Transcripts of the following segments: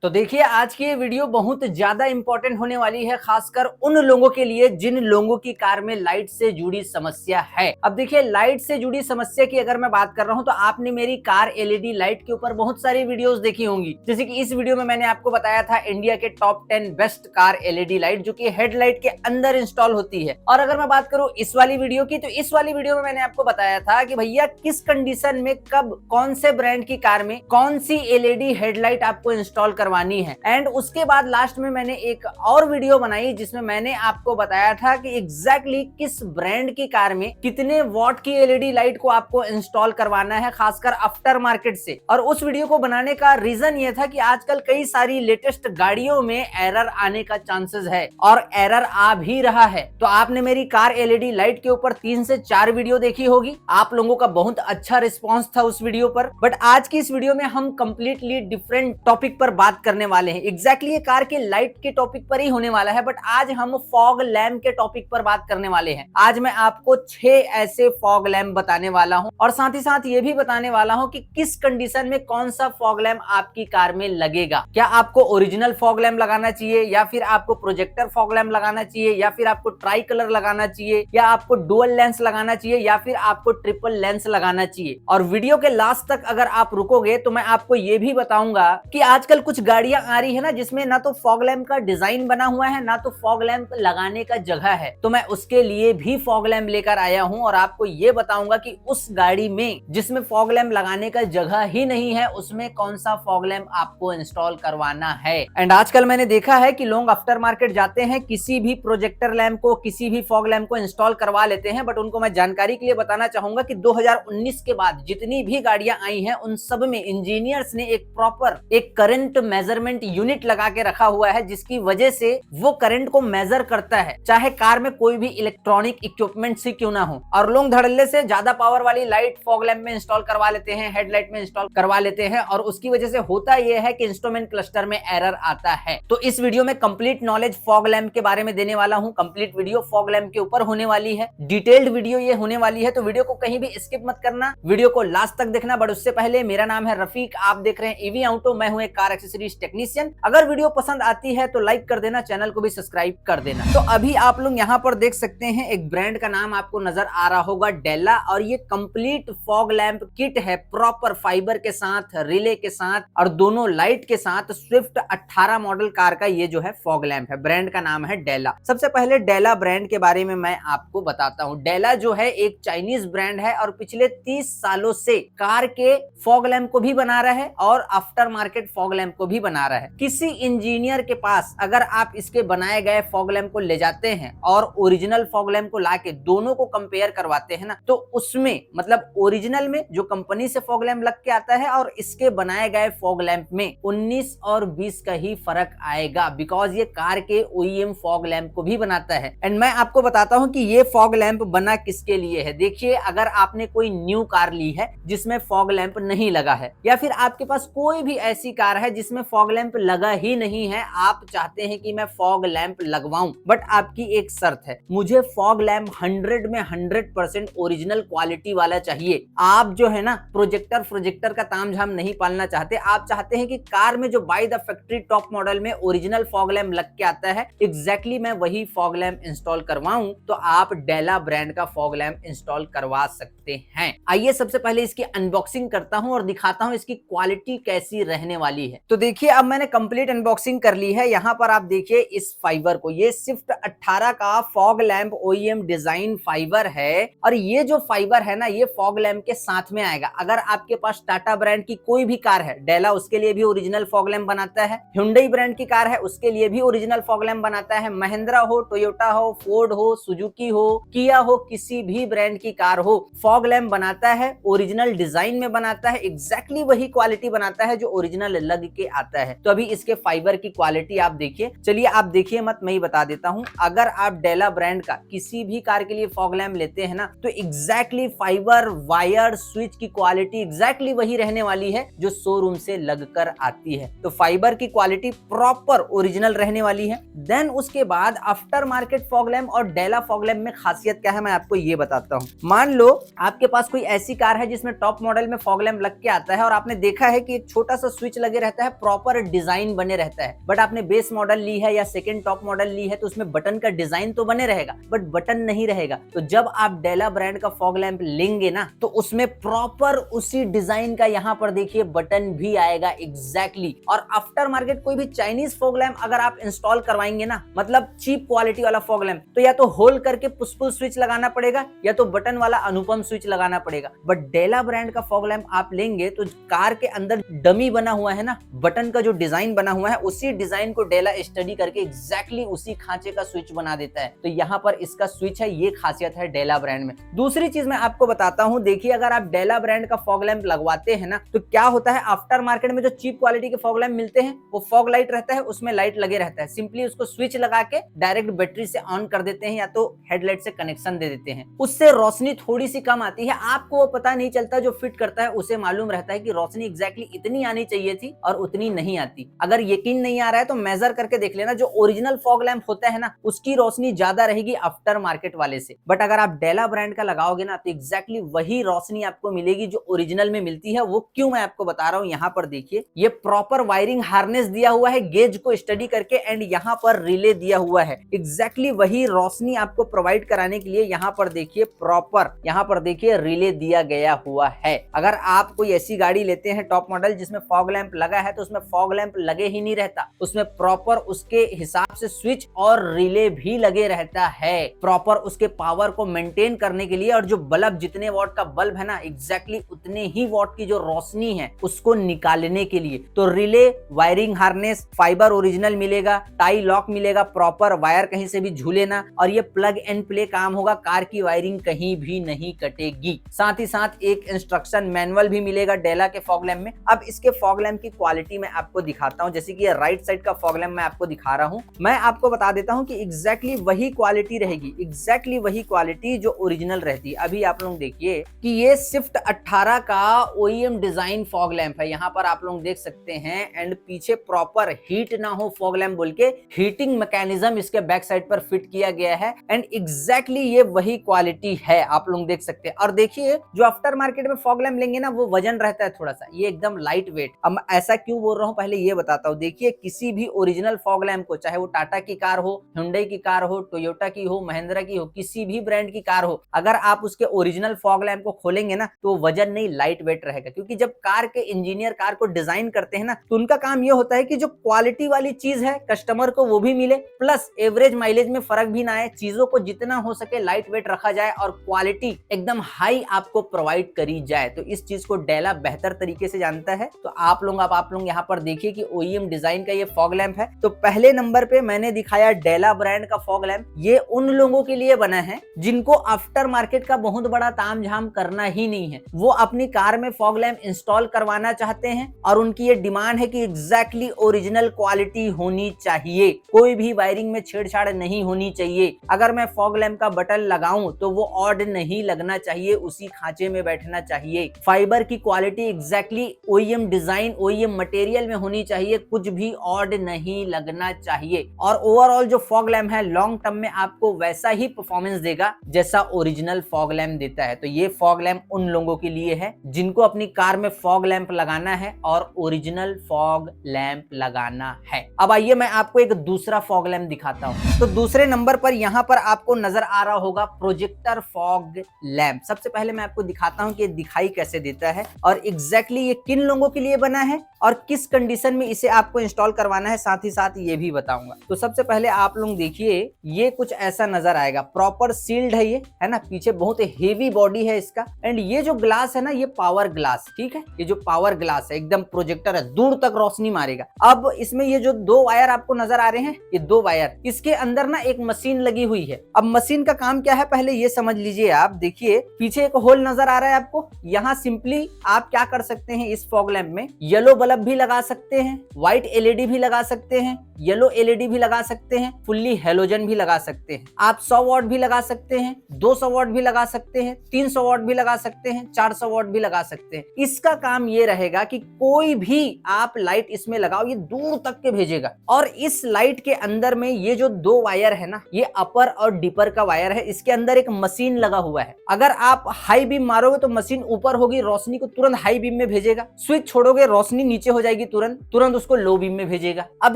तो देखिए आज की ये वीडियो बहुत ज्यादा इंपॉर्टेंट होने वाली है, खासकर उन लोगों के लिए जिन लोगों की कार में लाइट से जुड़ी समस्या है। अब देखिए लाइट से जुड़ी समस्या की अगर मैं बात कर रहा हूं तो आपने मेरी कार एलईडी लाइट के ऊपर बहुत सारी वीडियोस देखी होंगी। जैसे कि इस वीडियो में मैंने आपको बताया था इंडिया के top 10 best car LED light जो कि हेडलाइट के अंदर इंस्टॉल होती है। और अगर मैं बात करूं इस वाली वीडियो की, तो इस वाली वीडियो में मैंने आपको बताया था कि भैया किस कंडीशन में कब कौन से ब्रांड की कार में कौन सी एलईडी हेडलाइट आपको इंस्टॉल करवानी है। एंड उसके बाद लास्ट में मैंने एक और वीडियो बनाई जिसमें मैंने आपको बताया था कि एग्जैक्टली किस ब्रांड की कार में कितने वॉट की एलईडी लाइट को आपको इंस्टॉल करवाना है, खासकर आफ्टर मार्केट से। और उस वीडियो को बनाने का रीजन ये था कि आजकल कई सारी लेटेस्ट गाड़ियों में एरर आने का चांसेस है और एरर आ भी रहा है। तो आपने मेरी कार एलईडी लाइट के ऊपर 3 से 4 वीडियो देखी होगी, आप लोगों का बहुत अच्छा रिस्पॉन्स था उस वीडियो पर। बट आज की इस वीडियो में हम कंप्लीटली डिफरेंट टॉपिक पर बात करने वाले हैं। एग्जैक्टली ये कार के लाइट के टॉपिक पर ही होने वाला है, बट आज हम फॉग लैम्प के टॉपिक पर बात करने वाले हैं। आज मैं आपको 6 ऐसे फॉग लैम्प बताने वाला हूं और साथ ही साथ ये भी बताने वाला हूं कि किस कंडीशन में कौन सा फॉग लैम्प आपकी कार में लगेगा। क्या आपको ओरिजिनल फॉग लैम्प लगाना चाहिए, या फिर आपको प्रोजेक्टर फॉग लैम्प लगाना चाहिए, या फिर आपको ट्राई कलर लगाना चाहिए, या आपको डुअल लेंस लगाना चाहिए, या फिर आपको ट्रिपल लेंस लगाना चाहिए। और वीडियो के लास्ट तक अगर आप रुकोगे तो मैं आपको ये भी बताऊंगा कि आजकल कुछ गाड़ियां आ रही है ना जिसमें ना तो फॉग लैम्प का डिजाइन बना हुआ है, ना तो फॉग लैम्प लगाने का जगह है। तो मैं उसके लिए भी फॉग लैम्प लेकर आया हूं और आपको ये बताऊंगा कि उस गाड़ी में जिसमें फॉग लैम्प लगाने का जगह ही नहीं है उसमें कौन सा फॉग लैम्प आपको इंस्टॉल करवाना है। एंड आजकल मैंने देखा है कि लोग आफ्टर मार्केट जाते हैं, किसी भी प्रोजेक्टर लैम्प को, किसी भी फॉग लैम्प को इंस्टॉल करवा लेते हैं। बट उनको मैं जानकारी के लिए बताना चाहूंगा कि 2019 के बाद जितनी भी गाड़ियां आई हैं उन सब में इंजीनियर्स ने एक प्रॉपर एक करंट मेजरमेंट यूनिट लगा के रखा हुआ है, जिसकी वजह से वो करंट को मेजर करता है, चाहे कार में कोई भी इलेक्ट्रॉनिक इक्विपमेंट से क्यों ना हो। और लोग धड़ल्ले से ज्यादा पावर वाली लाइट फॉग लैम्प में इंस्टॉल करवा लेते हैं, हेडलाइट में इंस्टॉल करवा लेते हैं, और उसकी वजह से होता यह है कि इंस्ट्रूमेंट क्लस्टर में एरर आता है। तो इस वीडियो में कंप्लीट नॉलेज फॉग लैम्प के बारे में देने वाला हूं। कंप्लीट वीडियो फॉग लैम्प के ऊपर होने वाली है, डिटेल्ड वीडियो ये होने वाली है। तो वीडियो को कहीं भी स्किप मत करना, वीडियो को लास्ट तक देखना। बट उससे पहले मेरा नाम है रफीक, आप देख रहे हैं ईवी ऑटो, मैं हूं एक कार एक्सेसरीज टेक्नीशियन। अगर वीडियो पसंद आती है तो लाइक कर देना, चैनल को भी सब्सक्राइब कर देना। तो अभी आप लोग यहाँ पर देख सकते हैं एक ब्रांड का नाम आपको नजर आ रहा होगा, डेला। और ये कंप्लीट फॉग लैम्प किट है, प्रॉपर फाइबर के साथ, रिले के साथ और दोनों लाइट के साथ। स्विफ्ट 18 मॉडल कार का ये जो है फॉग लैम्प है। ब्रांड का नाम है डेला। सबसे पहले डेला ब्रांड के बारे में मैं आपको बताता हूँ। डेला जो है एक चाइनीज ब्रांड है और पिछले 30 सालों से कार के फॉग लैम्प को भी बना रहा है और आफ्टर मार्केट फॉग लैम्प को भी बना रहा है। किसी इंजीनियर के पास अगर आप इसके बनाए गए फॉग लैम्प को ले जाते हैं और ओरिजिनल फॉग लैम्प को लाके दोनों को कंपेयर करवाते हैं ना, तो उसमें मतलब ओरिजिनल में जो कंपनी से फॉग लैम्प लग के आता है और इसके बनाए गए फॉग लैम्प में 19 और 20 का ही फर्क आएगा, बिकॉज ये कार के ओईएम फॉग लैम्प को भी बनाता है। एंड मैं आपको बताता हूं कि ये फॉग लैम्प बना किसके लिए है। देखिए, अगर आपने कोई न्यू कार ली है जिसमें फॉग लैम्प नहीं लगा है, या फिर आपके पास कोई भी ऐसी कार है जिसमें फॉग लैम्प लगा ही नहीं है, आप चाहते हैं कि मैं फॉग लैम्प लगवाऊं, बट आपकी एक शर्त है, मुझे फॉग लैम्प 100 में 100% ओरिजिनल क्वालिटी वाला चाहिए। आप जो है ना प्रोजेक्टर का तामझाम नहीं पालना चाहते, आप चाहते हैं कि कार में जो by the factory top model में ओरिजिनल फॉग लैम्प लग के आता है, एग्जैक्टली मैं वही फॉग लैम्प इंस्टॉल करवाऊं, तो आप डेला ब्रांड का फॉग लैम्प इंस्टॉल करवा सकते हैं। आइए सबसे पहले इसकी अनबॉक्सिंग करता हूं और दिखाता हूं इसकी क्वालिटी कैसी रहने वाली है। तो देखिए, अब मैंने कंप्लीट अनबॉक्सिंग कर ली है। यहाँ पर आप देखिए इस फाइबर को, ये स्विफ्ट 18 का fog lamp OEM design fibre है। और ये जो फाइबर है ना, ये फॉग लैम्प के साथ में आएगा। अगर आपके पास टाटा ब्रांड की कोई भी कार है, डेला उसके लिए भी ओरिजिनल फॉग लैम्प बनाता है। हुंडई ब्रांड की कार है उसके लिए भी ओरिजिनल फॉग लैम्प बनाता है। महिंद्रा हो, टोयोटा हो, फोर्ड हो, सुजुकी हो, किया हो, किसी भी ब्रांड की कार हो, फॉग लैम्प बनाता है, ओरिजिनल डिजाइन में बनाता है, एग्जैक्टली वही क्वालिटी बनाता है जो ओरिजिनल लग के आता है। तो अभी इसके फाइबर की क्वालिटी आप देखिए। चलिए आप देखिए मत, मैं ही बता देता हूं। अगर आप डेला ब्रांड का किसी भी कार के लिए फॉग लैम्प लेते हैं ना, तो एग्जैक्टली फाइबर, वायर, स्विच की क्वालिटी एग्जैक्टली वही रहने वाली है जो शोरूम से लगकर आती है। तो फाइबर की क्वालिटी प्रॉपर ओरिजिनल रहने वाली है। देन उसके बाद आफ्टर मार्केट फॉग लैम्प और डेला फॉग लैम्प में खासियत क्या है मैं आपको ये बताता हूँ। मान लो आपके पास कोई ऐसी कार है जिसमें टॉप मॉडल में फॉग लैम्प लग के आता है और आपने देखा है कि एक छोटा सा स्विच लगे रहता है प्रॉपर डिजाइन बने रहता है। बट आपने बेस मॉडल ली है या सेकंड टॉप मॉडल ली है तो उसमें बटन का डिजाइन तो बने रहेगा बट बटन नहीं रहेगा। तो जब आप डेला ब्रांड का फॉग लैंप लेंगे ना तो उसमें प्रॉपर उसी डिजाइन का यहाँ पर देखिए बटन भी आएगा एग्जैक्टली। और आफ्टर मार्केट कोई भी चाइनीज फॉग लैंप अगर आप इंस्टॉल करवाएंगे ना, मतलब चीप क्वालिटी वाला फॉग लैंप, तो या तो होल करके पुश पुल स्विच लगाना पड़ेगा या तो बटन वाला अनुपम स्विच लगाना पड़ेगा। बट डेला ब्रांड का फॉग लैंप आप लेंगे तो कार के अंदर डमी बना हुआ है ना, बटन का जो डिजाइन बना हुआ है उसी डिजाइन को डेला स्टडी करके एग्जैक्टली उसी खांचे का स्विच बना देता है। तो यहाँ पर इसका स्विच है, ये खासियत है डेला ब्रांड में। दूसरी चीज मैं आपको बताता हूँ, देखिए अगर आप डेला ब्रांड का फॉग लैंप लगवाते हैं ना तो क्या होता है, आफ्टर मार्केट में जो चीप क्वालिटी के फॉग लैंप मिलते हैं वो फॉग लाइट रहता है, उसमें लाइट लगे रहता है, सिंपली उसको स्विच लगा के डायरेक्ट बैटरी से ऑन कर देते हैं या तो हेडलाइट से कनेक्शन दे देते हैं, उससे रोशनी थोड़ी सी कम आती है। आपको वो पता नहीं चलता, जो फिट करता है उसे मालूम रहता है कि रोशनी एग्जैक्टली इतनी आनी चाहिए थी और उतनी नहीं आती। अगर यकीन नहीं आ रहा है तो मेजर करके देख लेना, जो ओरिजिनल फॉग लैंप होता है ना उसकी रोशनी ज्यादा रहेगी आफ्टर मार्केट वाले से। बट अगर आप डेला ब्रांड का लगाओगे ना तो एग्जैक्टली वही रोशनी आपको मिलेगी जो ओरिजिनल में मिलती है। वो क्यों मैं आपको बता रहा हूँ, यहाँ पर देखिए ये प्रॉपर वायरिंग हार्नेस दिया हुआ है गेज को स्टडी करके एंड यहाँ पर रिले दिया हुआ है, एग्जैक्टली वही रोशनी आपको प्रोवाइड कराने के लिए यहाँ पर देखिए प्रॉपर यहाँ पर देखिए रिले दिया गया हुआ है। अगर आप कोई ऐसी गाड़ी लेते हैं टॉप मॉडल जिसमें फॉग लैंप लगा है तो उसमें फॉग लैंप लगे ही नहीं रहता, उसमें प्रॉपर उसके हिसाब से स्विच और रिले भी लगे रहता है, प्रॉपर उसके पावर को मेंटेन करने के लिए। और जो बल्ब जितने वॉट का बल्ब है ना एग्जैक्टली उतने ही वॉट की जो रोशनी है उसको निकालने के लिए। तो relay, wiring harness, fibre original मिलेगा, टाई लॉक मिलेगा, प्रॉपर वायर कहीं से भी झूले ना, और ये प्लग एंड प्ले काम होगा, कार की वायरिंग कहीं भी नहीं कटेगी। साथ ही साथ एक इंस्ट्रक्शन मैनुअल भी मिलेगा डेला के फॉग लैंप में। अब इसके फॉग लैंप की क्वालिटी मैं आपको दिखाता हूं, जैसे कि ये राइट साइड का फॉग लैंप मैं आपको दिखा रहा हूं, मैं आपको बता देता हूं कि एग्जैक्टली वही क्वालिटी रहेगी, एग्जैक्टली वही क्वालिटी जो ओरिजिनल रहती है। अभी आप लोग देखिए कि ये स्विफ्ट 18 का OEM डिजाइन फॉग लैंप है, यहाँ पर आप लोग देख सकते हैं। एंड पीछे प्रॉपर हीट ना हो फॉग लैंप बोल के हीटिंग मैकेनिज्म इसके बैक साइड पर फिट किया गया है एंड एग्जैक्टली ये वही क्वालिटी है, आप लोग देख सकते हैं। और देखिए जो आफ्टर मार्केट में फॉग लैंप लेंगे ना वो वजन रहता है थोड़ा सा, ये एकदम लाइट वेट। अब ऐसा क्यों बोल रहा हूँ पहले ये बताता हूँ। देखिए किसी भी ओरिजिनल फॉग लैंप को, चाहे वो टाटा की कार हो, हुंडई की कार हो, टोयोटा की हो, महिंद्रा की हो, किसी भी ब्रांड की कार हो, अगर आप उसके ओरिजिनल फॉग लैंप को खोलेंगे ना तो वजन नहीं लाइट वेट रहेगा। क्योंकि जब कार के इंजीनियर कार को डिजाइन करते हैं ना तो उनका काम ये होता है कि जो क्वालिटी वाली चीज है कस्टमर को वो भी मिले, प्लस एवरेज माइलेज में फर्क भी ना आए, चीजों को जितना हो सके लाइट वेट रखा जाए और क्वालिटी एकदम हाई आपको प्रोवाइड करी जाए। तो इस चीज को डेला बेहतर तरीके से जानता है। तो आप लोग यहाँ पर देखिए कि OEM डिजाइन का ये फॉग लैंप है। तो पहले नंबर पे मैंने दिखाया डेला ब्रांड का फॉग लैंप, ये उन लोगों के लिए बना है जिनको आफ्टर मार्केट का बहुत बड़ा तामझाम करना ही नहीं है, वो अपनी कार में फॉग लैंप इंस्टॉल करवाना चाहते हैं और उनकी ये डिमांड है कि एग्जैक्टली ओरिजिनल क्वालिटी होनी चाहिए, कोई भी वायरिंग में छेड़छाड़ नहीं होनी चाहिए। अगर मैं फॉग लैंप का बटन लगाऊं तो वो ऑड नहीं लगना चाहिए, उसी खांचे में बैठना चाहिए। फाइबर की quality exactly OEM design, OEM material में होनी चाहिए, कुछ भी ऑड नहीं लगना चाहिए। और ओवरऑल जो फॉग लैंप है लॉन्ग टर्म में आपको वैसा ही परफॉर्मेंस देगा जैसा ओरिजिनल फॉग लैंप देता है। तो ये फॉग लैंप उन लोगों के लिए है जिनको अपनी कार में फॉग लैंप लगाना है और ओरिजिनल फॉग लैंप लगाना है। अब आइए मैं आपको एक दूसरा फॉग लैंप दिखाता हूं। तो दूसरे नंबर पर यहाँ पर आपको नजर आ रहा होगा प्रोजेक्टर फॉग लैंप। सबसे पहले मैं आपको दिखाता हूँ कि ये दिखाई कैसे देता है और एग्जैक्टली ये किन लोगों के लिए बना है और किस कंडीशन में इसे आपको इंस्टॉल करवाना है, साथ ही साथ ये भी बताऊंगा। तो सबसे पहले आप लोग देखिए ये कुछ ऐसा नजर आएगा, प्रॉपर सील्ड है ये, है ना, पीछे बहुत हेवी बॉडी है इसका। एंड ये जो ग्लास है ना ये पावर ग्लास, ठीक है, ये जो पावर ग्लास है एकदम प्रोजेक्टर है, दूर तक रोशनी मारेगा। अब इसमें ये जो दो वायर आपको नजर आ रहे हैं, ये दो वायर, इसके अंदर ना एक मशीन लगी हुई है। अब मशीन का काम क्या है पहले ये समझ लीजिए। आप देखिए पीछे एक होल नजर आ रहा है आपको, यहाँ सिंपली आप क्या कर सकते हैं, इस फॉग लैंप में येलो बल्ब भी लगा सकते हैं, व्हाइट LED भी लगा सकते हैं, येलो LED भी लगा सकते हैं, फुल्ली हेलोजन भी लगा सकते हैं। आप 100 वॉट भी लगा सकते हैं, 200 वॉट भी लगा सकते हैं, 300 वॉट भी लगा सकते हैं, 400 वॉट भी लगा सकते हैं। इसका काम ये रहेगा कि कोई भी आप लाइट इसमें लगाओ ये दूर तक के भेजेगा। और इस लाइट के अंदर में ये जो दो वायर है ना, ये अपर और डिपर का वायर है, इसके अंदर एक मशीन लगा हुआ है। अगर आप हाई बीम मारोगे तो मशीन ऊपर होगी, रोशनी को तुरंत हाई बीम में भेजेगा, स्विच छोड़ोगे रोशनी नीचे हो जाएगी, जाएगी तुरंत उसको लो बीम में भेजेगा। अब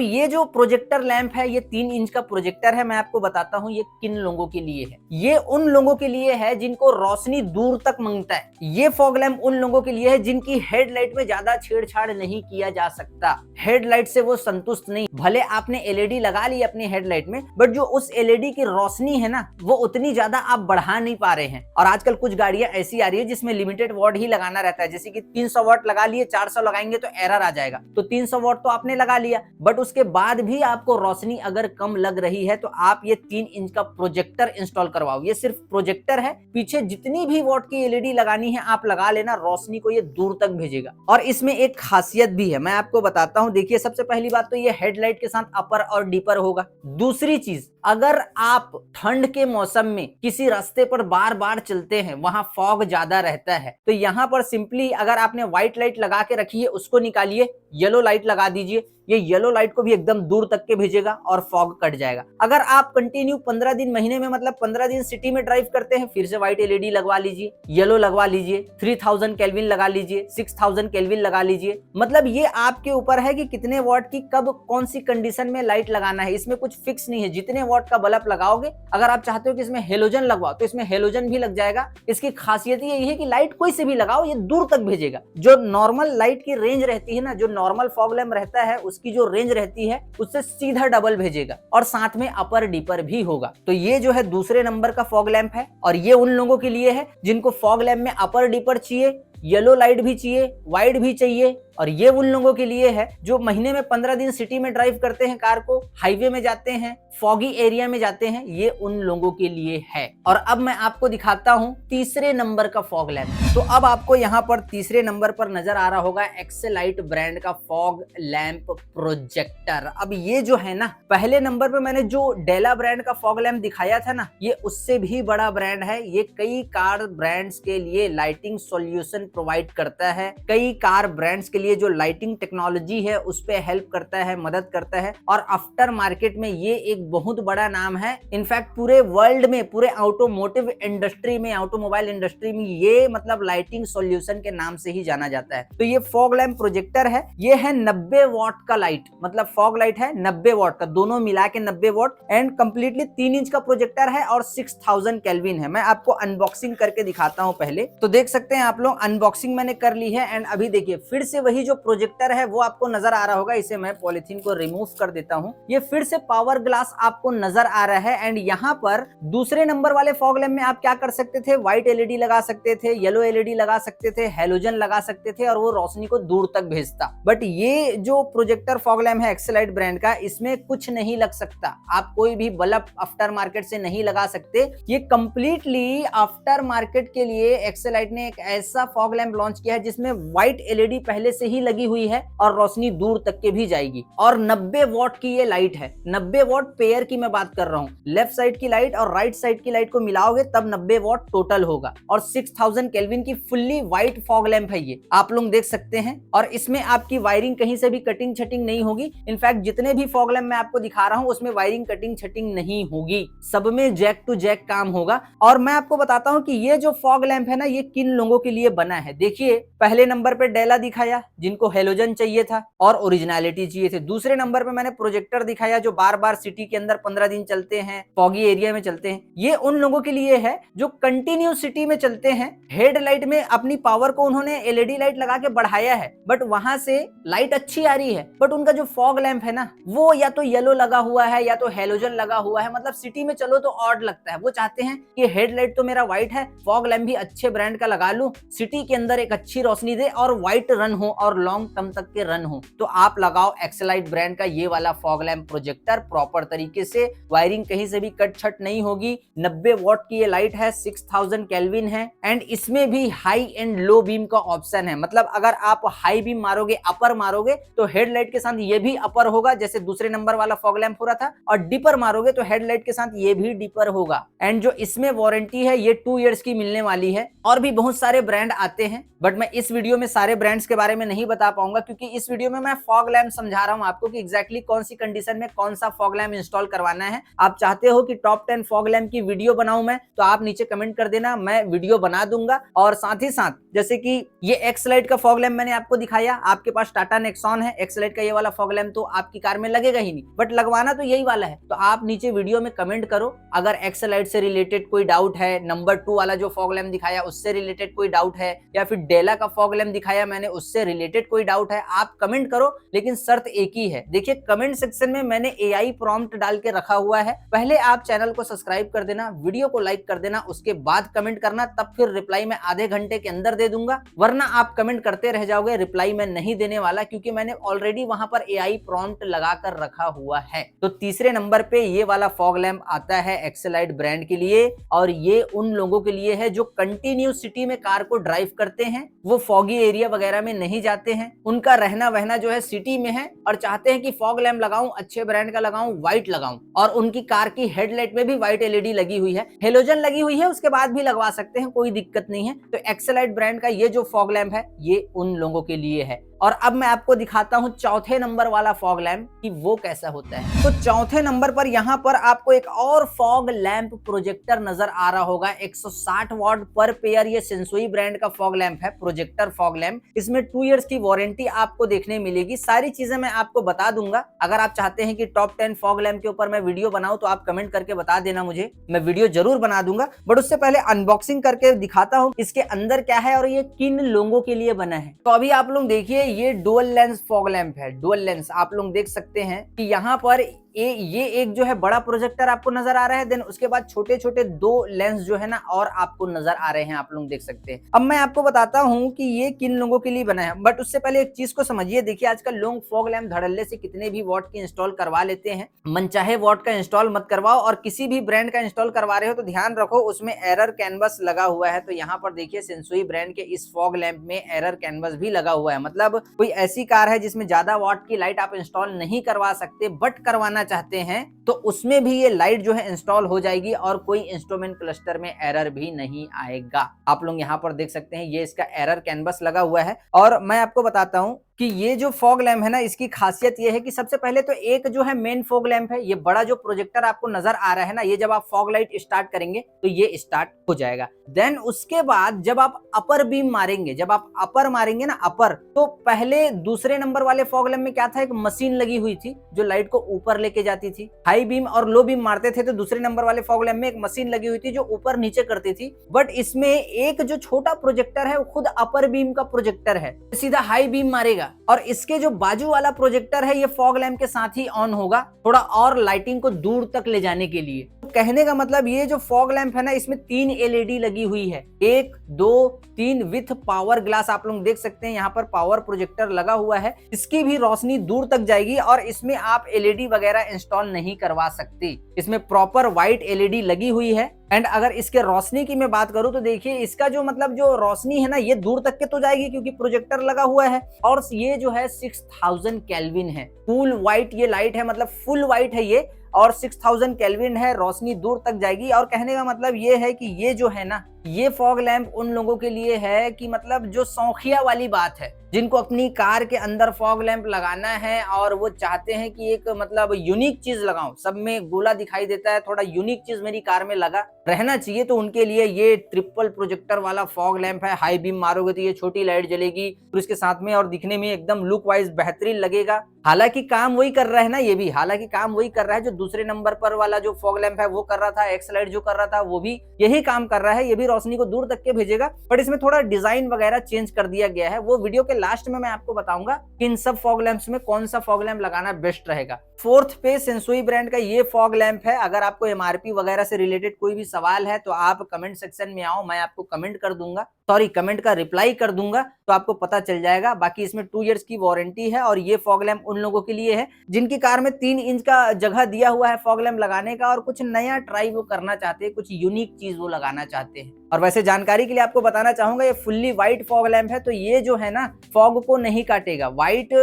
ये जो प्रोजेक्टर लैंप है, ये 3 इंच का प्रोजेक्टर है। मैं आपको बताता हूँ ये किन लोगों के लिए है। ये उन लोगों के लिए है जिनको रोशनी दूर तक मांगता है। ये फॉग लैंप उन लोगों के लिए है जिनकी हेडलाइट में ज्यादा छेड़छाड़ नहीं किया जा सकता। हेडलाइट से वो संतुष्ट नहीं, भले आपने एलईडी लगा ली अपनी हेडलाइट में, बट जो उस एलईडी की रोशनी है ना, वो उतनी ज्यादा आप बढ़ा नहीं पा रहे हैं। और आजकल कुछ गाड़ियां ऐसी आ रही है जिसमें लिमिटेड वॉट ही लगाना रहता है, जैसे कि 300 वॉट लगा लिए, 400 लगाएंगे तो एरर आ जाएगा। तो 300 वॉट तो आपने लगा लिया, बट उसके बाद भी आपको रोशनी अगर कम लग रही है तो आप ये 3 इंच का प्रोजेक्टर इंस्टॉल करवाओ। ये सिर्फ प्रोजेक्टर है, पीछे जितनी भी वॉट की एलईडी लगानी है आप लगा लेना, रोशनी को ये दूर तक भेजेगा। और इसमें एक खासियत भी है, मैं आपको बताता हूं। देखिए, सबसे पहली बात तो ये हेडलाइट के साथ अपर और डीपर होगा। दूसरी चीज, अगर आप ठंड के मौसम में किसी रास्ते पर बार बार चलते हैं, वहां फॉग ज्यादा रहता है, तो यहां पर सिंपली अगर आपने व्हाइट लाइट लगा के रखी है उसको निकालिए, येलो लाइट लगा दीजिए। ये येलो लाइट को भी एकदम दूर तक के भेजेगा और फॉग कट जाएगा। अगर आप कंटिन्यू 15 दिन, महीने में मतलब 15 दिन सिटी में ड्राइव करते हैं, फिर से व्हाइट एलईडी लगवा लीजिए, येलो लगवा लीजिए, 3000 केल्विन लगा लीजिए, 6000 केल्विन लगा लीजिए। मतलब ये आपके ऊपर है कि कितने वॉट की कब कौन सी कंडीशन में लाइट लगाना है। इसमें कुछ फिक्स नहीं है, जितने वॉट का बल्ब लगाओगे, अगर आप चाहते हो कि इसमें हेलोजन लगवाओ तो इसमें हेलोजन भी लग जाएगा। इसकी खासियत यही है कि लाइट कोई से भी लगाओ ये दूर तक भेजेगा। जो नॉर्मल लाइट की रेंज रहती है ना, जो नॉर्मल फॉग लैंप रहता है उसकी जो रेंज रहती है उससे सीधा डबल भेजेगा, और साथ में अपर डीपर भी होगा। तो ये जो है दूसरे नंबर का फॉग लैंप है, और ये उन लोगों के लिए है जिनको फॉग लैंप में अपर डीपर चाहिए, येलो लाइट भी चाहिए, वाइट भी चाहिए। और ये उन लोगों के लिए है जो महीने में 15 दिन सिटी में ड्राइव करते हैं कार को, हाईवे में जाते हैं, फॉगी एरिया में जाते हैं, ये उन लोगों के लिए है। और अब मैं आपको दिखाता हूं तीसरे नंबर का फॉग लैंप। तो अब आपको यहाँ पर तीसरे नंबर पर नजर आ रहा होगा एक्सेलाइट ब्रांड का फॉग लैंप प्रोजेक्टर। अब ये जो है ना, पहले नंबर पे मैंने जो डेला ब्रांड का फॉग लैंप दिखाया था ना, ये उससे भी बड़ा ब्रांड है। ये कई कार ब्रांड्स के लिए लाइटिंग सॉल्यूशन प्रोवाइड करता है, कई कार ब्रांड्स के लिए जो लाइटिंग टेक्नोलॉजी है उस पे हेल्प करता है, मदद करता है। और आफ्टर मार्केट में ये एक बहुत बड़ा नाम है। इनफैक्ट पूरे वर्ल्ड में, पूरे ऑटोमोटिव इंडस्ट्री में, ऑटोमोबाइल इंडस्ट्री में ये मतलब लाइटिंग सॉल्यूशन के नाम से ही जाना जाता है। तो ये फॉग लैंप प्रोजेक्टर है, ये है 90 वॉट का लाइट, मतलब फॉग लाइट है 90 वॉट का, दोनों मिला के 90 वॉट, एंड कंप्लीटली 3 इंच का प्रोजेक्टर है और 6000 केल्विन है। मैं आपको अनबॉक्सिंग करके दिखाता हूं पहले। तो देख सकते हैं आप लोग, अनबॉक्सिंग मैंने कर ली है। एंड अभी देखिए फिर से वही जो प्रोजेक्टर है वो आपको नजर आ रहा होगा। इसे मैं पॉलिथीन को रिमूव कर देता हूं। ये फिर से पावर ग्लास आपको नजर आ रहा है। एंड यहाँ पर दूसरे नंबर वाले फॉग लैंप में आप क्या कर सकते थे, व्हाइट एलईडी लगा सकते थे, येलो एलईडी लगा सकते थे, हेलोजन लगा सकते थे, और वो रोशनी को दूर तक भेजता। बट ये जो प्रोजेक्टर फॉग लैंप है एक्सेलाइट ब्रांड का, इसमें कुछ नहीं लग सकता। आप कोई भी बल्ब आफ्टर मार्केट से नहीं लगा सकते। ये कंप्लीटली आफ्टर मार्केट के लिए एक्सेलाइट ने एक ऐसा फॉग लैंप लॉन्च किया है जिसमें व्हाइट एलईडी पहले से ही लगी हुई है और रोशनी दूर तक के भी जाएगी। और 90 वॉट की ये लाइट है, 90 वॉट पेयर की मैं बात कर रहा हूँ। लेफ्ट साइड की लाइट और राइट साइड की लाइट को मिलाओगे तब 90 वॉट टोटल होगा। और 6000 केल्विन की फुल्ली व्हाइट फॉग लैंप है ये, आप लोग देख सकते हैं। और इसमें आपकी वायरिंग कहीं से भी कटिंग छटिंग नहीं होगी। इनफैक्ट जितने भी फॉग लैंप मैं आपको दिखा रहा हूँ उसमें वायरिंग कटिंग छटिंग नहीं होगी, सब में जैक टू जैक काम होगा। और मैं आपको बताता हूँ कि ये जो फॉग लैंप है ना, ये किन लोगों के लिए बना है। देखिए, पहले नंबर पे डेला दिखाया जिनको हेलोजन चाहिए था और ओरिजिनलिटी चाहिए थे। दूसरे नंबर पे मैंने प्रोजेक्टर दिखाया जो बार बार सिटी के अंदर 15 दिन चलते हैं, फॉगी एरिया में चलते हैं। ये उन लोगों के लिए है जो कंटिन्यू सिटी में चलते हैं। हेडलाइट में अपनी पावर को उन्होंने एलईडी लाइट लगा के बढ़ाया है, बट वहां से लाइट अच्छी आ रही है, बट उनका जो फॉग लैंप है ना, वो या तो येलो लगा हुआ है या तो हेलोजन लगा हुआ है। मतलब सिटी में चलो तो ऑड लगता है। वो चाहते हैं कि हेडलाइट तो मेरा व्हाइट है, फॉग लैंप भी अच्छे ब्रांड का लगा लूं, सिटी के अंदर एक अच्छी रोशनी दे और व्हाइट रन हो और लॉन्ग टर्म तक के रन हो। तो आप लगाओ एक्सेलाइट ब्रांड का ये वाला फॉग लैंप प्रोजेक्टर प्रॉपर तरीके से, वायरिंग कहीं से भी कट छट नहीं होगी। 90 वॉट की ये लाइट है, 6000 केल्विन है, एंड इसमें भी हाई एंड लो बीम का ऑप्शन है। मतलब अगर आप हाई बीम मारोगे, अपर मारोगे, तो हेडलाइट के साथ ये भी अपर होगा जैसे दूसरे नंबर वाला फॉग लैंप हो रहा था, और डिपर मारोगे तो हेडलाइट के साथ ये भी डिपर होगा। एंड जो इसमें वारंटी है ये 2 इयर्स की मिलने वाली है। और भी बहुत सारे ब्रांड आते हैं, बट मैं इस वीडियो में सारे ब्रांड्स के बारे में नहीं बता पाऊंगा, क्योंकि इस वीडियो में मैं फॉग लैंप समझा रहा हूं आपको कि एग्जैक्टली कौन सी कंडीशन में कौन सा फॉग लैंप इंस्टॉल करवाना है। आप चाहते हो कि टॉप 10 फॉग लैंप की वीडियो बनाऊं मैं, तो आप नीचे कमेंट कर देना, मैं वीडियो बना दूंगा। और साथ ही साथ जैसे कि ये एक्सलाइट का फॉग लैंप मैंने आपको दिखाया, आपके पास टाटा नेक्सॉन है, एक्सलाइट का ये वाला फॉग लैंप तो आपकी कार में लगेगा ही नहीं, बट लगवाना तो यही वाला है। तो आप नीचे वीडियो में कमेंट करो, अगर एक्सलाइट से रिलेटेड कोई डाउट है, नंबर 2 वाला जो फॉग लैंप दिखाया उससे रिलेटेड कोई डाउट है, या फिर डेला का फॉग लैंप दिखाया मैंने उससे रिलेटेड कोई डाउट है, आप कमेंट करो। लेकिन शर्त एक ही है, देखिए कमेंट सेक्शन में मैंने एआई प्रॉम्प्ट डाल के रखा हुआ है, पहले आप चैनल को सब्सक्राइब कर देना, वीडियो को लाइक कर देना, उसके बाद कमेंट करना, तब फिर रिप्लाई मैं आधे घंटे के अंदर दे दूंगा। वरना आप कमेंट करते रह जाओगे, रिप्लाई मैं नहीं देने वाला, क्योंकि मैंने ऑलरेडी वहां पर एआई प्रॉम्प्ट लगा कर रखा हुआ है। तो तीसरे नंबर पे ये वाला फॉग लैंप आता है एक्सलाइट ब्रांड के लिए, और ये उन लोगों के लिए है जो कंटिन्यू सिटी में कार को ड्राइव करते हैं, वो फॉगी एरिया वगैरह में नहीं जाते हैं, उनका रहना बहना जो है सिटी में है, और चाहते हैं कि फॉग लैंप लगाऊं, अच्छे ब्रांड का लगाऊं, व्हाइट लगाऊं, और उनकी कार की हेडलाइट में भी व्हाइट एलईडी लगी हुई है, हेलोजन लगी हुई है, उसके बाद भी लगवा सकते हैं, कोई दिक्कत नहीं है। तो एक्सलाइट ब्रांड का ये जो फॉग लैंप है ये उन लोगों के लिए है। और अब मैं आपको दिखाता हूं चौथे नंबर वाला फॉग लैंप कि वो कैसा होता है। तो चौथे नंबर पर यहाँ पर आपको एक और फॉग लैंप प्रोजेक्टर नजर आ रहा होगा, 160 वॉट पर पेयर, ये सेंसुई ब्रांड का फॉग लैंप है, प्रोजेक्टर फॉग लैंप। इसमें 2 इयर्स की वारंटी आपको देखने मिलेगी, सारी चीजें मैं आपको बता दूंगा। अगर आप चाहते हैं कि टॉप 10 फॉग लैंप के ऊपर मैं वीडियो बनाऊं तो आप कमेंट करके बता देना मुझे, मैं वीडियो जरूर बना दूंगा। बट उससे पहले अनबॉक्सिंग करके दिखाता हूं इसके अंदर क्या है और ये किन लोगों के लिए बना है। तो अभी आप लोग देखिए, ये डुअल लेंस फॉग लैंप है, डुअल लेंस। आप लोग देख सकते हैं कि यहाँ पर ये एक जो है बड़ा प्रोजेक्टर आपको नजर आ रहा है, देन उसके बाद छोटे छोटे 2 लेंस जो है ना और आपको नजर आ रहे हैं, आप लोग देख सकते हैं। अब मैं आपको बताता हूं कि ये किन लोगों के लिए बना है, बट उससे पहले एक चीज को समझिए। देखिए आजकल लोग फॉग लैंप धड़ल्ले से कितने भी वॉट की इंस्टॉल करवा लेते हैं, मनचाहे वॉट का इंस्टॉल मत करवाओ, और किसी भी ब्रांड का इंस्टॉल करवा रहे हो तो ध्यान रखो उसमें एरर कैनवस लगा हुआ है। तो यहाँ पर देखिए सेंसुई ब्रांड के इस फॉग लैंप में एरर कैनवस भी लगा हुआ है, मतलब कोई ऐसी कार है जिसमें ज्यादा वॉट की लाइट आप इंस्टॉल नहीं करवा सकते, बट करवाना चाहते हैं तो उसमें भी ये लाइट जो है इंस्टॉल हो जाएगी और कोई इंस्ट्रूमेंट क्लस्टर में एरर भी नहीं आएगा। आप लोग यहाँ पर देख सकते हैं ये इसका एरर कैनवस लगा हुआ है। और मैं आपको बताता हूं कि ये जो फॉग लैंप है ना, इसकी खासियत ये है कि सबसे पहले तो एक जो है मेन फॉग लैंप है, ये बड़ा जो प्रोजेक्टर आपको नजर आ रहा है ना, ये जब आप फॉग लाइट स्टार्ट करेंगे तो ये स्टार्ट हो जाएगा। देन उसके बाद जब आप अपर बीम मारेंगे, जब आप अपर मारेंगे ना अपर, तो पहले दूसरे नंबर वाले फॉग लैंप में क्या था, एक मशीन लगी हुई थी जो लाइट को ऊपर लेके जाती थी। हाई बीम और लो बीम मारते थे तो दूसरे नंबर वाले फॉग लैंप में एक मशीन लगी हुई थी जो ऊपर नीचे करती थी। बट इसमें एक जो छोटा प्रोजेक्टर है वो खुद अपर बीम का प्रोजेक्टर है, सीधा हाई बीम मारेगा। और इसके जो बाजू वाला प्रोजेक्टर है ये फॉग लैंप के साथ ही ऑन होगा, थोड़ा और लाइटिंग को दूर तक ले जाने के लिए। कहने का मतलब ये जो फॉग लैंप है ना, इसमें 3 एलईडी लगी हुई है, 1 2 3 विथ पावर ग्लास। आप लोग देख सकते हैं यहाँ पर पावर प्रोजेक्टर लगा हुआ है, इसकी भी रोशनी दूर तक जाएगी और इसमें आप एलईडी वगैरह इंस्टॉल नहीं करवा सकते। इसमें प्रॉपर व्हाइट एलईडी लगी हुई है। एंड अगर इसके रोशनी की मैं बात करूं तो देखिए इसका जो मतलब जो रोशनी है ना, ये दूर तक के तो जाएगी क्योंकि प्रोजेक्टर लगा हुआ है, और ये जो है 6000 केल्विन है, फुल व्हाइट ये लाइट है, मतलब फुल व्हाइट है ये, और 6000 केल्विन है, रोशनी दूर तक जाएगी। और कहने का मतलब ये है कि ये जो है ना, ये फॉग लैंप उन लोगों के लिए है कि मतलब जो शौकिया वाली बात है, जिनको अपनी कार के अंदर फॉग लैंप लगाना है और वो चाहते हैं कि एक मतलब यूनिक चीज लगाऊं, सब में गोला दिखाई देता है, थोड़ा यूनिक चीज मेरी कार में लगा रहना चाहिए, तो उनके लिए ये ट्रिपल प्रोजेक्टर वाला फॉग लैंप है। हाई बीम मारोगे तो ये छोटी लाइट जलेगी और इसके साथ में और दिखने में एकदम लुक वाइज बेहतरीन लगेगा। हालांकि काम वही कर रहा है ना, ये भी हालांकि काम वही कर रहा है जो दूसरे नंबर पर वाला जो फॉग लैंप है वो कर रहा था, एक्सलाइट जो कर रहा था वो भी यही काम कर रहा है, ये भी रोशनी को दूर तक के भेजेगा। बट इसमें थोड़ा डिजाइन वगैरह चेंज कर दिया गया है, वो वीडियो के लास्ट में मैं आपको बताऊंगा कि इन सब फॉग लैंप्स में कौन सा फॉग लैंप लगाना बेस्ट रहेगा। 4th पे सेंसुई ब्रांड का ये फॉग लैंप है। अगर आपको एमआरपी वगैरह से रिलेटेड कोई भी सवाल है तो आप कमेंट सेक्शन में आओ, मैं आपको कमेंट कर दूंगा, सॉरी कमेंट का रिप्लाई कर दूंगा, तो आपको पता चल जाएगा। बाकी इसमें 2 इयर्स की वारंटी है और ये फॉग लैंप उन लोगों के लिए है जिनकी कार में 3 इंच का जगह दिया हुआ है फॉग लैंप लगाने का और कुछ नया ट्राई वो करना चाहते हैं, कुछ यूनिक चीज वो लगाना चाहते हैं। और वैसे जानकारी के लिए आपको बताना चाहूंगा, ये फुल्ली व्हाइट फॉग लैंप है, तो ये जो है ना फॉग को नहीं काटेगा। व्हाइट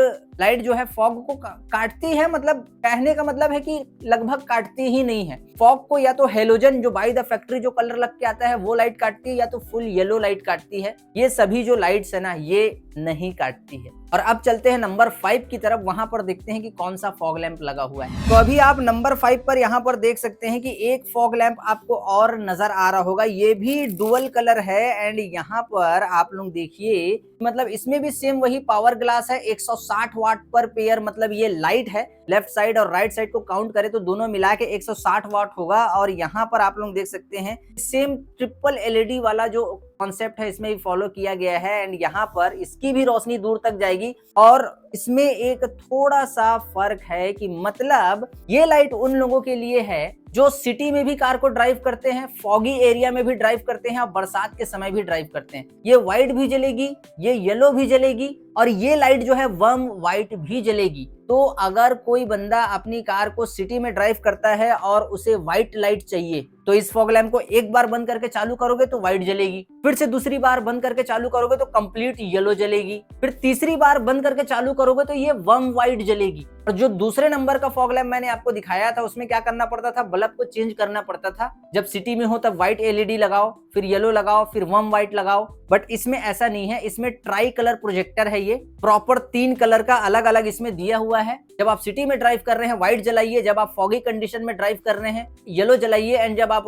लाइट जो है फॉग को काटती है, मतलब कहने का मतलब है कि लगभग काटती ही नहीं है। फॉग को या तो हेलोजन जो बाय द फैक्ट्री जो कलर लग के आता है वो लाइट काटती है, या तो फुल येलो लाइट काटती है। ये सभी जो लाइट्स है ना ये नहीं काटती है। और अब चलते हैं नंबर 5 की तरफ, वहां पर देखते हैं कि कौन सा फॉग लैंप लगा हुआ है। तो अभी आप नंबर 5 पर यहाँ पर देख सकते हैं कि एक फॉग लैंप आपको और नजर आ रहा होगा, ये भी डुअल कलर है। एंड यहाँ पर आप लोग देखिए, मतलब इसमें भी सेम वही पावर ग्लास है, 160 वाट पर पेयर, मतलब ये लाइट है। लेफ्ट साइड और राइट साइड को काउंट करें तो दोनों मिला के 160 वाट होगा। और यहाँ पर आप लोग देख सकते हैं सेम ट्रिपल एलईडी वाला जो कॉन्सेप्ट है इसमें भी फॉलो किया गया है। एंड यहाँ पर इसकी भी रोशनी दूर तक जाएगी। और इसमें एक थोड़ा सा फर्क है कि मतलब ये लाइट उन लोगों के लिए है जो सिटी में भी कार को ड्राइव करते हैं, फॉगी एरिया में भी ड्राइव करते हैं और बरसात के समय भी ड्राइव करते हैं। ये व्हाइट भी जलेगी, ये येलो भी जलेगी और ये लाइट जो है वर्म व्हाइट भी जलेगी। तो अगर कोई बंदा अपनी कार को सिटी में ड्राइव करता है और उसे व्हाइट लाइट चाहिए, तो इस फॉग लैंप को एक बार बंद करके चालू करोगे तो व्हाइट जलेगी, फिर से दूसरी बार बंद करके चालू करोगे तो कंप्लीट येलो जलेगी, फिर तीसरी बार बंद करके चालू करोगे तो ये वर्म व्हाइट जलेगी। और जो दूसरे नंबर का फॉग लैंप मैंने आपको दिखाया था उसमें क्या करना पड़ता था, बल्ब को चेंज करना पड़ता था। जब सिटी में हो तब व्हाइट एलईडी लगाओ, फिर येलो लगाओ, फिर वर्म व्हाइट लगाओ। बट इसमें ऐसा नहीं है, इसमें ट्राई कलर प्रोजेक्टर है, ये प्रॉपर 3 कलर का अलग अलग इसमें दिया हुआ है। जब आप सिटी में ड्राइव कर रहे हैं व्हाइट जलाइए, जब आप फॉगी कंडीशन में ड्राइव कर रहे हैं येलो जलाइए, एंड जब आप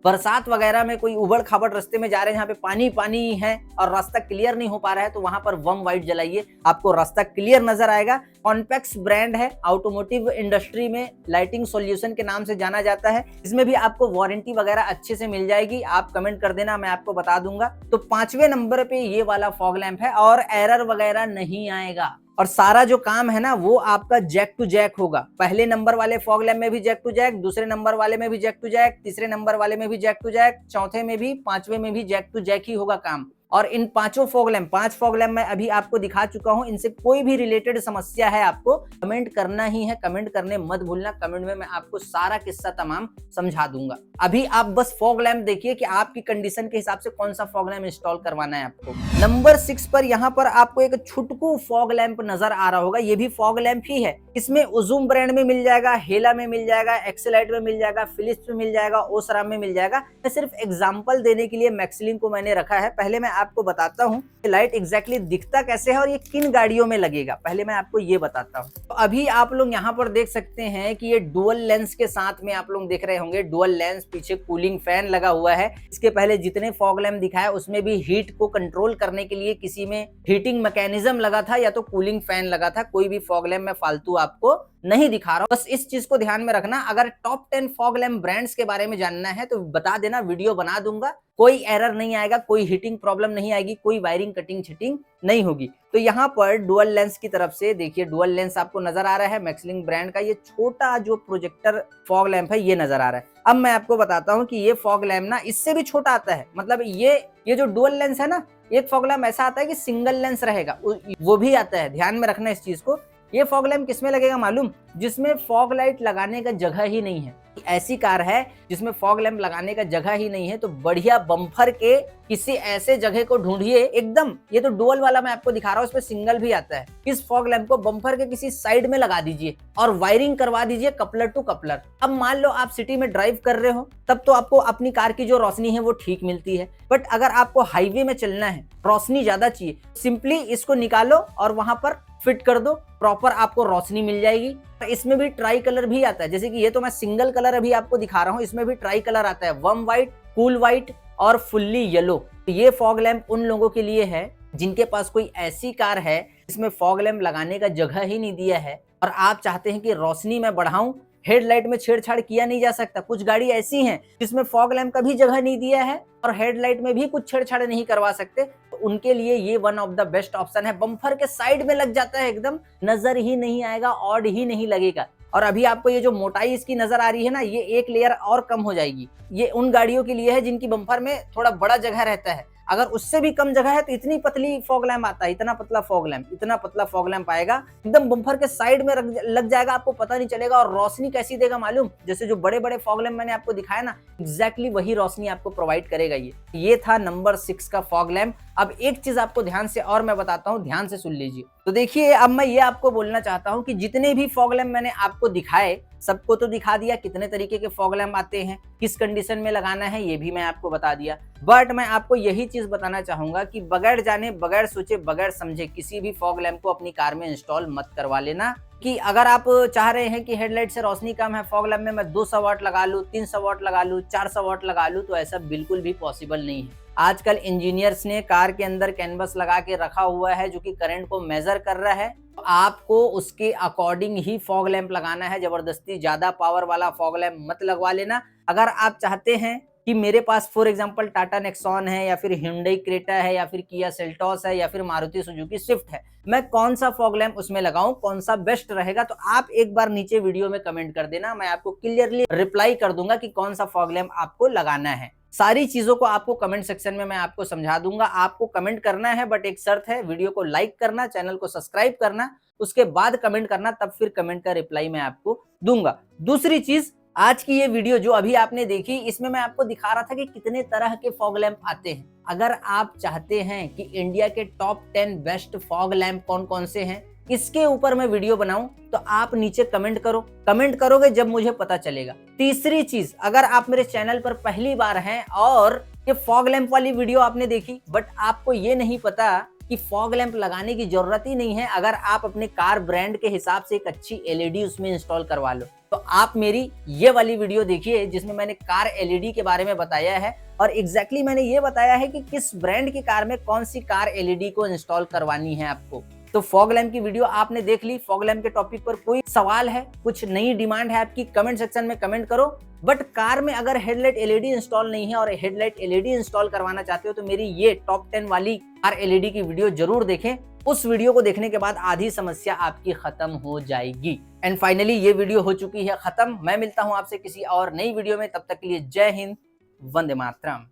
बरसात वगैरह में कोई उबड़ खाबड़ रास्ते में जा रहे हैं जहाँ पे पानी पानी है और रास्ता क्लियर नहीं हो पा रहा है तो वहां पर वर्म व्हाइट जलाइए, आपको रास्ता क्लियर नजर आएगा। कॉन्पेक्स ब्रांड है, ऑटोमोटिव इंडस्ट्री में लाइटिंग सॉल्यूशन के नाम से जाना जाता है। इसमें भी आपको वारंटी वगैरह अच्छे से मिल जाएगी, आप कमेंट कर देना, मैं आपको बता दूंगा। तो 5वें नंबर पे ये वाला फॉग लैंप है और एरर वगैरह नहीं आएगा और सारा जो काम है ना वो आपका जैक टू जैक होगा। पहले नंबर वाले फॉग लैंप में भी जैक टू जैक, दूसरे नंबर वाले में भी जैक टू जैक, तीसरे नंबर वाले में भी जैक टू जैक, चौथे में भी, 5वें में भी जैक टू जैक ही होगा काम। और इन 5 फॉग लैंप मैं अभी आपको दिखा चुका हूं। इनसे कोई भी रिलेटेड समस्या है आपको कमेंट करना ही है, कमेंट करने मत भूलना। कमेंट में मैं आपको सारा किस्सा तमाम समझा दूंगा। अभी आप बस फॉग लैंप देखिए कि आपकी कंडीशन के हिसाब से कौन सा फॉग लैंप इंस्टॉल करवाना है आपको। नंबर 6 पर यहाँ पर आपको एक छुटकू फॉग लैंप नजर आ रहा होगा, ये भी फॉग लैंप ही है। इसमें उजूम ब्रांड में मिल जाएगा, हेला में मिल जाएगा, एक्सेलाइट में मिल जाएगा, फिलिप्स में मिल जाएगा, ओसराम में मिल जाएगा। मैं सिर्फ एग्जांपल देने के लिए मैक्सलिन को मैंने रखा है। पहले मैं आपको बताता हूँ लाइट एग्जैक्टली दिखता कैसे है और ये किन गाड़ियों में लगेगा, पहले मैं आपको ये बताता हूँ। तो अभी आप लोग यहाँ पर देख सकते हैं कि ये डुअल लेंस के साथ में आप लोग देख रहे होंगे, डुअल लेंस, पीछे कूलिंग फैन लगा हुआ है। इसके पहले जितने फॉग लैंप दिखाया उसमें भी हीट को कंट्रोल करने के लिए किसी में हीटिंग मैकेनिज्म लगा था या तो कूलिंग फैन लगा था। कोई भी फॉग लैंप में फालतू आपको नहीं दिखा रहा हूं, बस इस चीज को ध्यान में रखना। अगर टॉप 10 फॉग लैंप ब्रांड्स के बारे में जानना है तो बता देना, वीडियो बना दूंगा। कोई एरर नहीं आएगा, कोई हीटिंग प्रॉब्लम नहीं आएगी, कोई वायरिंग कटिंग छिटिंग नहीं होगी। तो यहाँ पर डुअल लेंस की तरफ से देखिए, डुअल लेंस आपको नजर आ रहा है। मैक्सलिन ब्रांड का ये छोटा जो प्रोजेक्टर फॉग लैंप है ये नजर आ रहा है। अब मैं आपको बताता हूँ कि ये फॉग लैंप ना इससे भी छोटा आता है, मतलब ये जो डुअल लेंस है ना, एक फॉग लैंप ऐसा आता है कि सिंगल लेंस रहेगा, वो भी आता है। ध्यान में रखना इस चीज को। ये फॉग लैंप किसमें लगेगा मालूम? जिसमें फॉग लाइट लगाने का जगह ही नहीं है। ऐसी कार है जिसमें फॉग लैंप लगाने का जगह ही नहीं है तो बढ़िया बम्पर के किसी ऐसे जगह को ढूंढिए एकदम। ये तो डुअल वाला मैं आपको दिखा रहा हूँ, इसमें सिंगल भी आता है। इस फॉग लैंप को बम्पर के किसी साइड में लगा दीजिए और वायरिंग करवा दीजिए कपलर टू कपलर। अब मान लो आप सिटी में ड्राइव कर रहे हो, तब तो आपको अपनी कार की जो रोशनी है वो ठीक मिलती है। बट अगर आपको हाईवे में चलना है, रोशनी ज्यादा चाहिए, सिंपली इसको निकालो और वहां पर फिट कर दो, प्रॉपर आपको रोशनी मिल जाएगी। इसमें भी ट्राई कलर भी आता है, जैसे कि ये तो मैं सिंगल कलर अभी आपको दिखा रहा हूँ, इसमें भी ट्राई कलर आता है, वर्म व्हाइट, कूल व्हाइट और फुल्ली येलो। तो ये फॉग लैंप उन लोगों के लिए है जिनके पास कोई ऐसी कार है जिसमें फॉग लैंप लगाने का जगह ही नहीं दिया है और आप चाहते हैं कि रोशनी मैं बढ़ाऊं, हेडलाइट में छेड़छाड़ किया नहीं जा सकता। कुछ गाड़ी ऐसी हैं जिसमें फॉग लैंप का भी जगह नहीं दिया है और हेडलाइट में भी कुछ छेड़छाड़ नहीं करवा सकते, तो उनके लिए ये one of the best option है। बम्पर के साइड में लग जाता है, एकदम नजर ही नहीं आएगा, ऑड ही नहीं लगेगा। और अभी आपको ये जो मोटाई इसकी नजर आ रही है ना, ये एक लेयर और कम हो जाएगी। ये उन गाड़ियों के लिए है जिनकी बम्पर में थोड़ा बड़ा जगह रहता है। अगर उससे भी कम जगह है तो इतनी पतली फॉग लैंप आता है, इतना पतला फॉग लैंप, इतना पतला फॉग लैंप आएगा, एकदम बम्पर के साइड में लग जाएगा, आपको पता नहीं चलेगा। और रोशनी कैसी देगा मालूम, जैसे जो बड़े बड़े फॉग लैंप मैंने आपको दिखाया ना, एग्जैक्टली वही रोशनी आपको प्रोवाइड करेगा। ये था नंबर 6 का फॉग लैंप। अब एक चीज आपको ध्यान से और मैं बताता हूं, ध्यान से सुन लीजिए। तो देखिए, अब मैं ये आपको बोलना चाहता हूं कि जितने भी फॉग लैंप मैंने आपको दिखाए, सबको तो दिखा दिया, कितने तरीके के फॉग लैंप आते हैं, किस कंडीशन में लगाना है ये भी मैं आपको बता दिया। बट मैं आपको यही चीज बताना चाहूंगा कि बगैर जाने, बगैर सोचे, बगैर समझे किसी भी फॉग लैंप को अपनी कार में इंस्टॉल मत करवा लेना। कि अगर आप चाह रहे हैं कि हेडलाइट से रोशनी कम है, फॉग लैंप में मैं 200 वाट लगा लूं, 300 वाट लगा लूं, 400 वाट लगा लूं, तो ऐसा बिल्कुल भी पॉसिबल नहीं है। आजकल इंजीनियर्स ने कार के अंदर कैनवस लगा के रखा हुआ है जो कि करंट को मेजर कर रहा है। तो आपको उसके अकॉर्डिंग ही फॉग लैंप लगाना है, जबरदस्ती ज्यादा पावर वाला फॉग लैंप मत लगवा लेना। अगर आप चाहते हैं कि मेरे पास फॉर एग्जांपल टाटा नेक्सॉन है, या फिर Hyundai क्रेटा है, या फिर किया सेल्टॉस है, या फिर मारुति सुजुकी स्विफ्ट है, मैं कौन सा फॉग लैंप उसमें लगाऊं, कौन सा बेस्ट रहेगा, तो आप एक बार नीचे वीडियो में कमेंट कर देना, मैं आपको क्लियरली रिप्लाई कर दूंगा कि कौन सा फॉग लैंप आपको लगाना है। सारी चीजों को आपको कमेंट सेक्शन में मैं आपको समझा दूंगा। आपको कमेंट करना है, बट एक शर्त है, वीडियो को लाइक करना, चैनल को सब्सक्राइब करना, उसके बाद कमेंट करना, तब फिर कमेंट का रिप्लाई मैं आपको दूंगा। दूसरी चीज, आज की ये वीडियो जो अभी आपने देखी, इसमें मैं आपको दिखा रहा था कि कितने तरह के फॉग लैंप आते हैं। अगर आप चाहते हैं कि इंडिया के टॉप 10 बेस्ट फॉग लैंप कौन कौन से हैं, इसके ऊपर मैं वीडियो बनाऊं, तो आप नीचे कमेंट करो। कमेंट करोगे जब मुझे पता चलेगा। तीसरी चीज, अगर आप मेरे चैनल पर पहली बार हैं और ये फॉग लैंप वाली वीडियो आपने देखी, बट आपको ये नहीं पता कि फॉग लैंप लगाने की जरूरत ही नहीं है, अगर आप अपने कार ब्रांड के हिसाब से एक अच्छी एलईडी उसमें इंस्टॉल करवा लो, तो आप मेरी ये वाली वीडियो देखिए जिसमें मैंने कार एलईडी के बारे में बताया है, और एग्जैक्टली मैंने ये बताया है कि किस ब्रांड की कार में कौन सी कार एलईडी को इंस्टॉल करवानी है आपको। तो फॉग लैंप की वीडियो आपने देख ली। फॉग लैंप के टॉपिक पर कोई सवाल है, कुछ नई डिमांड है आपकी, कमेंट सेक्शन में कमेंट करो। बट कार में अगर हेडलाइट एलईडी इंस्टॉल नहीं है और हेडलाइट एलईडी इंस्टॉल करवाना चाहते हो, तो मेरी ये टॉप 10 वाली कार एलईडी की वीडियो जरूर देखें। उस वीडियो को देखने के बाद आधी समस्या आपकी खत्म हो जाएगी। एंड फाइनली ये वीडियो हो चुकी है खत्म। मैं मिलता हूं आपसे किसी और नई वीडियो में, तब तक के लिए जय हिंद, वंदे मातरम।